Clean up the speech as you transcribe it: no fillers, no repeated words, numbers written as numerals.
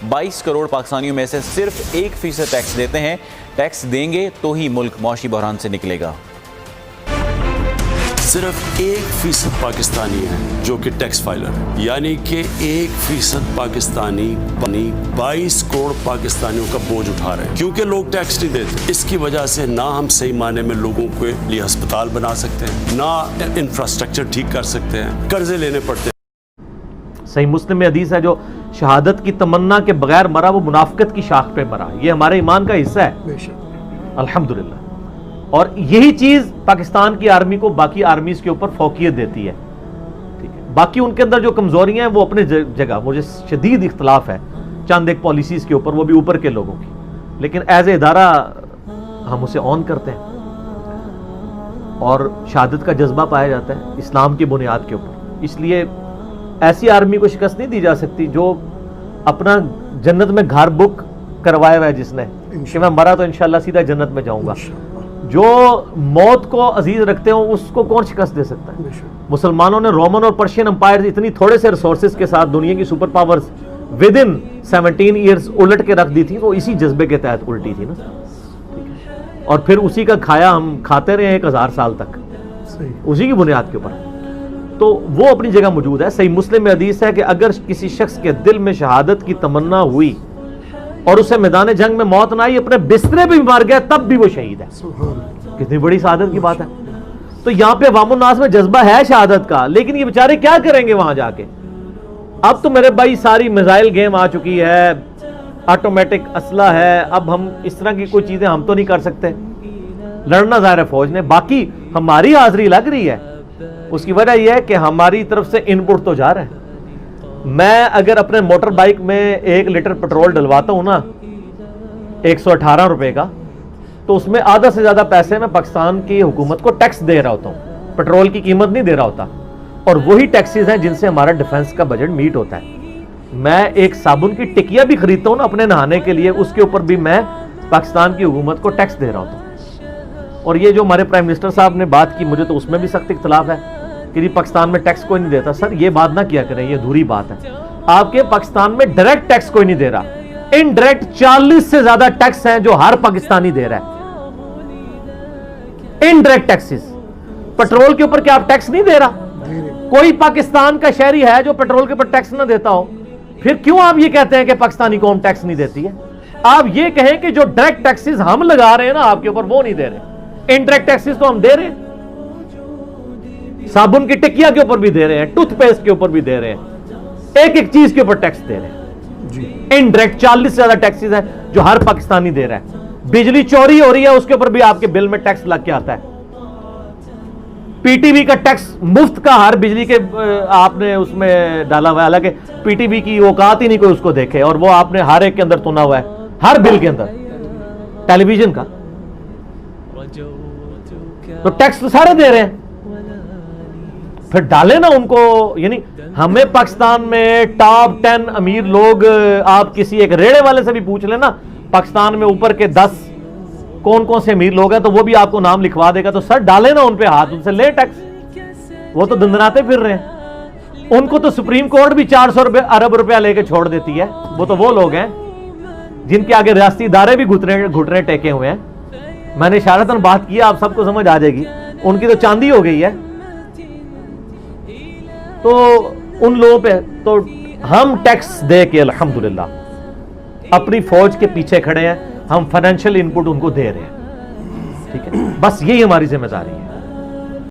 22 करोड़ पाकिस्तानियों में से सिर्फ 1% टैक्स देते हैं। टैक्स देंगे तो ही मुल्क मौशी बहरान से निकलेगा। सिर्फ 1% पाकिस्तानी हैं जो कि टैक्स फाइलर, यानी कि 1% पाकिस्तानी 22 करोड़ पाकिस्तानियों का बोझ उठा रहे हैं, क्योंकि लोग टैक्स नहीं देते। इसकी वजह से ना हम सही मायने में लोगों के लिए अस्पताल बना सकते हैं, ना इंफ्रास्ट्रक्चर ठीक कर सकते हैं, कर्जे लेने पड़ते हैं। सही मुस्लिम में हदीस है, जो शहादत की तमन्ना के बगैर मरा वो मुनाफिकत की शाख पे मरा। ये हमारे ईमान का हिस्सा है अल्हम्दुलिल्लाह। और यही चीज पाकिस्तान की आर्मी को बाकी आर्मीज के ऊपर फौकियत देती है। ठीक है, बाकी उनके अंदर जो कमजोरियां हैं वो अपने जगह, मुझे शदीद इख्तलाफ है चंद एक पॉलिसीज के ऊपर, वो भी ऊपर के लोगों की, लेकिन एज ए इदारा हम उसे ऑन करते हैं और शहादत का जज्बा पाया जाता है इस्लाम की बुनियाद के ऊपर। इसलिए ऐसी आर्मी को शिकस्त नहीं दी जा सकती जो अपना जन्नत में घर बुक करवाया हुआ है, जिसने कि मैं मरा तो इंशाल्लाह सीधा जन्नत में जाऊंगा। जो मौत को अजीज रखते हो उसको कौन शिकस्त दे सकता है? मुसलमानों ने रोमन और पर्शियन एम्पायर इतनी थोड़े से रिसोर्सेज के साथ दुनिया की super powers with in 17 years उलट के रख दी थी, वो इसी जज्बे के तहत उल्टी थी ना। और फिर उसी का खाया हम खाते रहे 1000 साल तक, उसी की बुनियाद के ऊपर। तो वो अपनी जगह मौजूद है। सही मुस्लिम में हदीस है कि अगर किसी शख्स के दिल में शहादत की तमन्ना हुई और उसे मैदान जंग में मौत ना आई, अपने बिस्तरे पे भी मर गया, तब भी वो शहीद है। कितनी बड़ी शहादत की बात है। तो यहाँ पे अवामुन्नास में जज्बा है शहादत का, लेकिन ये बेचारे क्या करेंगे वहां जाके? अब तो मेरे भाई सारी मिसाइल गेम आ चुकी है, ऑटोमेटिक असला है, अब हम इस तरह की कोई चीजें हम तो नहीं कर सकते। लड़ना ज़ाहिर है फौज ने, बाकी हमारी हाजिरी लग रही है। उसकी वजह यह है कि हमारी तरफ से इनपुट तो जा रहा है। मैं अगर अपने मोटर बाइक में 1 लीटर पेट्रोल डलवाता हूं ना 118 रुपए का, तो उसमें आधा से ज्यादा पैसे मैं पाकिस्तान की हुकूमत को टैक्स दे रहा होता हूं, पेट्रोल की कीमत नहीं दे रहा होता। और वही टैक्सेस हैं जिनसे हमारा डिफेंस का बजट मीट होता है। मैं एक साबुन की टिकिया भी खरीदता हूं ना अपने नहाने के लिए, उसके ऊपर भी मैं पाकिस्तान की हुकूमत को टैक्स दे रहा होता हूं। और ये जो हमारे प्राइम मिनिस्टर साहब ने बात की, मुझे तो उसमें भी सख्त इख्तलाफ है कि पाकिस्तान में टैक्स कोई नहीं देता। सर ये बात ना किया करें, ये अधूरी बात है। आपके पाकिस्तान में डायरेक्ट टैक्स कोई नहीं दे रहा, इनडायरेक्ट 40 से ज्यादा टैक्स हैं जो हर पाकिस्तानी दे रहा है। इनडायरेक्ट टैक्सेस, पेट्रोल के ऊपर क्या आप टैक्स नहीं दे रहा? कोई पाकिस्तान का शहरी है जो पेट्रोल के ऊपर टैक्स ना देता हो? फिर क्यों आप ये कहते हैं कि पाकिस्तानी कौम टैक्स नहीं देती है? आप ये कहें कि जो डायरेक्ट टैक्सेस हम लगा रहे हैं ना आपके ऊपर, वो नहीं दे रहे। इनडायरेक्ट टैक्सेस तो हम दे रहे हैं, साबुन की टिकिया के ऊपर भी दे रहे हैं, टूथपेस्ट के ऊपर भी दे रहे हैं, एक एक चीज के ऊपर टैक्स दे रहे हैं। इनडायरेक्ट 40 से ज्यादा टैक्सेस हैं जो हर पाकिस्तानी दे रहा है। बिजली चोरी हो रही है, उसके ऊपर भी आपके बिल में टैक्स लग के आता है। पीटीवी का टैक्स मुफ्त का हर बिजली के आपने उसमें डाला हुआ है, हालांकि पीटीवी की औकात ही नहीं कोई उसको देखे, और वो आपने हर एक के अंदर तुना हुआ है, हर बिल के अंदर टेलीविजन का। तो टैक्स तो सारे दे रहे हैं, फिर डाले ना उनको। यानी हमें पाकिस्तान में टॉप 10 अमीर लोग, आप किसी एक रेड़े वाले से भी पूछ लेना पाकिस्तान में ऊपर के 10 कौन कौन से अमीर लोग हैं, तो वो भी आपको नाम लिखवा देगा। तो सर डाले ना उन पे हाथ, उनसे ले टैक्स। वो तो दंदनाते फिर रहे हैं, उनको तो सुप्रीम कोर्ट भी 400 अरब रुपया लेके छोड़ देती है। वो तो वो लोग हैं जिनके आगे रियासती इदारे भी घुटने टेके हुए हैं। मैंने इशारतन बात की, आप सबको समझ आ जाएगी। उनकी तो चांदी हो गई है। तो उन लोगों पे तो हम टैक्स दे के अल्हम्दुलिल्लाह अपनी फौज के पीछे खड़े हैं, हम फाइनेंशियल इनपुट उनको दे रहे हैं। ठीक है, बस यही हमारी जिम्मेदारी है।